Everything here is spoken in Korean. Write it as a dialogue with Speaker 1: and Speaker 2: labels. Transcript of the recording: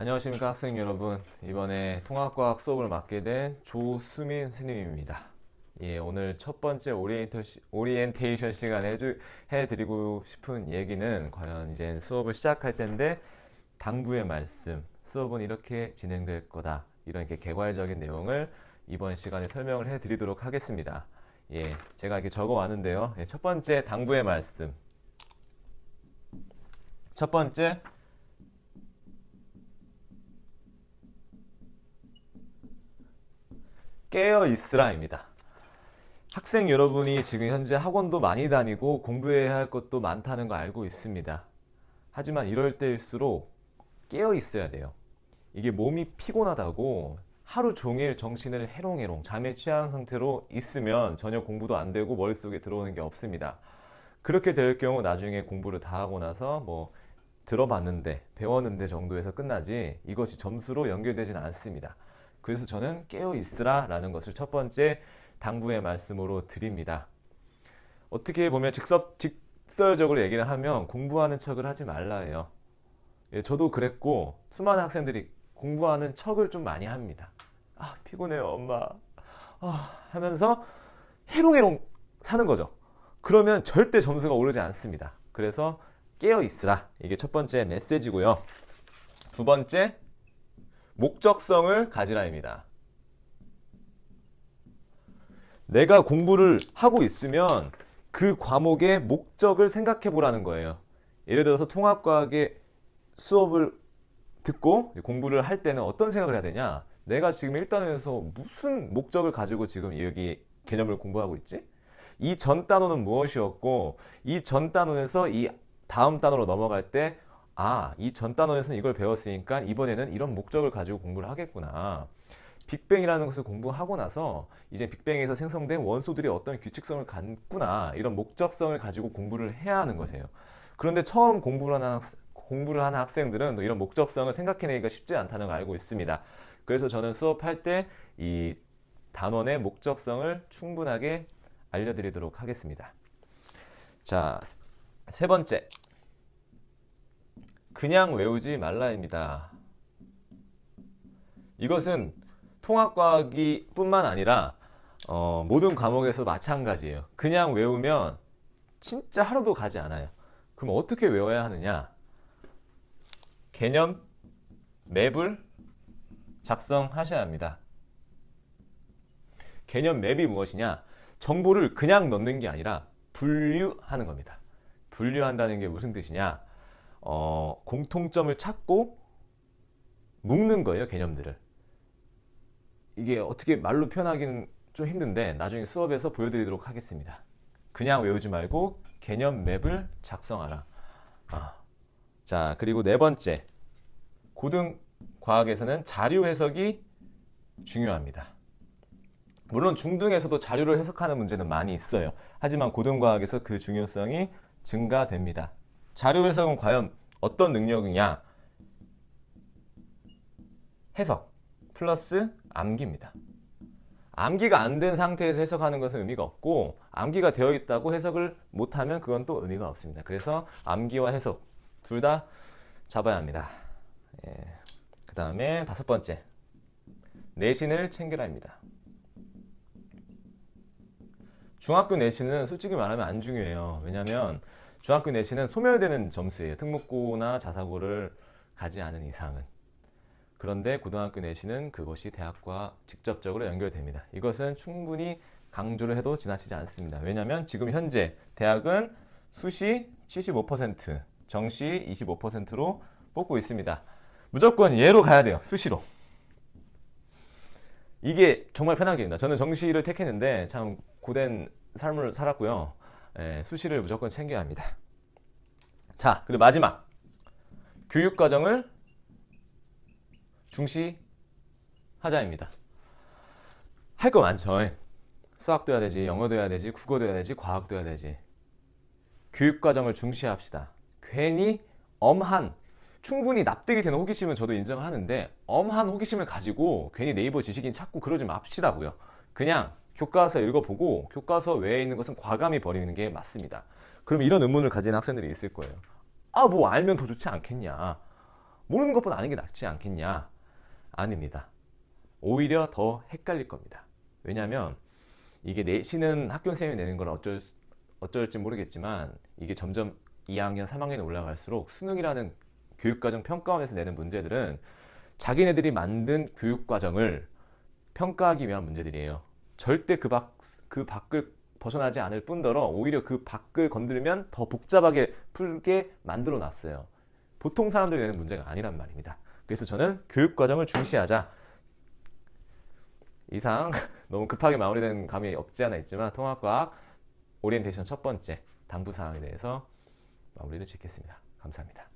Speaker 1: 안녕하십니까 학생 여러분. 이번에 통합과학 수업을 맡게 된 조수민 스님입니다. 예, 오늘 첫 번째 오리엔테이션 시간에 해드리고 싶은 얘기는 과연 이제 수업을 시작할 텐데 당부의 말씀, 수업은 이렇게 진행될 거다. 이런 게 개괄적인 내용을 이번 시간에 설명을 해드리도록 하겠습니다. 예, 제가 이렇게 적어왔는데요. 예, 첫 번째 당부의 말씀. 첫 번째, 깨어 있으라입니다. 학생 여러분이 지금 현재 학원도 많이 다니고 공부해야 할 것도 많다는 거 알고 있습니다. 하지만 이럴 때일수록 깨어 있어야 돼요. 이게 몸이 피곤하다고 하루 종일 정신을 해롱해롱 잠에 취한 상태로 있으면 전혀 공부도 안 되고 머릿속에 들어오는 게 없습니다. 그렇게 될 경우 나중에 공부를 다 하고 나서 들어봤는데 배웠는데 정도에서 끝나지 이것이 점수로 연결되지는 않습니다. 그래서 저는 깨어 있으라 라는 것을 첫 번째 당부의 말씀으로 드립니다. 어떻게 보면 직설적으로 얘기를 하면 공부하는 척을 하지 말라 해요. 예, 저도 그랬고 수많은 학생들이 공부하는 척을 좀 많이 합니다. 아, 피곤해요 엄마 하면서 해롱해롱 사는 거죠. 그러면 절대 점수가 오르지 않습니다. 그래서 깨어 있으라, 이게 첫 번째 메시지고요. 두 번째, 목적성을 가지라입니다. 내가 공부를 하고 있으면 그 과목의 목적을 생각해 보라는 거예요. 예를 들어서 통합과학의 수업을 듣고 공부를 할 때는 어떤 생각을 해야 되냐? 내가 지금 1단원에서 무슨 목적을 가지고 지금 여기 개념을 공부하고 있지? 이 전 단원은 무엇이었고 이 전 단원에서 이 다음 단원으로 넘어갈 때 이 전 단원에서는 이걸 배웠으니까 이번에는 이런 목적을 가지고 공부를 하겠구나. 빅뱅이라는 것을 공부하고 나서 이제 빅뱅에서 생성된 원소들이 어떤 규칙성을 갖구나. 이런 목적성을 가지고 공부를 해야 하는 것이에요. 그런데 처음 공부를 하는 학생들은 이런 목적성을 생각해내기가 쉽지 않다는 걸 알고 있습니다. 그래서 저는 수업할 때 이 단원의 목적성을 충분하게 알려드리도록 하겠습니다. 자, 세 번째. 그냥 외우지 말라입니다. 이것은 통합과학이 뿐만 아니라 모든 과목에서 마찬가지예요. 그냥 외우면 진짜 하루도 가지 않아요. 그럼 어떻게 외워야 하느냐? 개념 맵을 작성하셔야 합니다. 개념 맵이 무엇이냐? 정보를 그냥 넣는 게 아니라 분류하는 겁니다. 분류한다는 게 무슨 뜻이냐? 공통점을 찾고 묶는 거예요, 개념들을. 이게 어떻게 말로 표현하기는 좀 힘든데 나중에 수업에서 보여드리도록 하겠습니다. 그냥 외우지 말고 개념 맵을 작성하라. 자, 그리고 네 번째. 고등과학에서는 자료 해석이 중요합니다. 물론 중등에서도 자료를 해석하는 문제는 많이 있어요. 하지만 고등과학에서 그 중요성이 증가됩니다. 자료 해석은 과연 어떤 능력이냐? 해석 플러스 암기입니다. 암기가 안 된 상태에서 해석하는 것은 의미가 없고, 암기가 되어 있다고 해석을 못하면 그건 또 의미가 없습니다. 그래서 암기와 해석 둘 다 잡아야 합니다. 예. 그 다음에 다섯 번째, 내신을 챙겨라 합니다. 중학교 내신은 솔직히 말하면 안 중요해요. 왜냐하면 중학교 내신은 소멸되는 점수예요. 특목고나 자사고를 가지 않은 이상은. 그런데 고등학교 내신은 그것이 대학과 직접적으로 연결됩니다. 이것은 충분히 강조를 해도 지나치지 않습니다. 왜냐하면 지금 현재 대학은 수시 75%, 정시 25%로 뽑고 있습니다. 무조건 얘로 가야 돼요. 수시로. 이게 정말 편한 길입니다. 저는 정시를 택했는데 참 고된 삶을 살았고요. 수시를 무조건 챙겨야 합니다. 자, 그리고 마지막. 교육과정을 중시하자입니다. 할 거 많죠. 수학도 해야 되지, 영어도 해야 되지, 국어도 해야 되지, 과학도 해야 되지. 교육과정을 중시합시다. 괜히 충분히 납득이 되는 호기심은 저도 인정하는데 엄한 호기심을 가지고 괜히 네이버 지식인 찾고 그러지 맙시다고요. 그냥 교과서 읽어보고 교과서 외에 있는 것은 과감히 버리는 게 맞습니다. 그럼 이런 의문을 가진 학생들이 있을 거예요. 뭐 알면 더 좋지 않겠냐. 모르는 것보다 아는 게 낫지 않겠냐? 아닙니다. 오히려 더 헷갈릴 겁니다. 왜냐하면 이게 내신은 학교생이 내는 걸 어쩔지 모르겠지만 이게 점점 2학년, 3학년에 올라갈수록 수능이라는 교육과정 평가원에서 내는 문제들은 자기네들이 만든 교육과정을 평가하기 위한 문제들이에요. 절대 그 밖을 벗어나지 않을 뿐더러 오히려 그 밖을 건드리면 더 복잡하게 풀게 만들어 놨어요. 보통 사람들이 내는 문제가 아니란 말입니다. 그래서 저는 교육과정을 중시하자. 이상 너무 급하게 마무리된 감이 없지 않아 있지만 통합과학 오리엔테이션 첫 번째 당부사항에 대해서 마무리를 짓겠습니다. 감사합니다.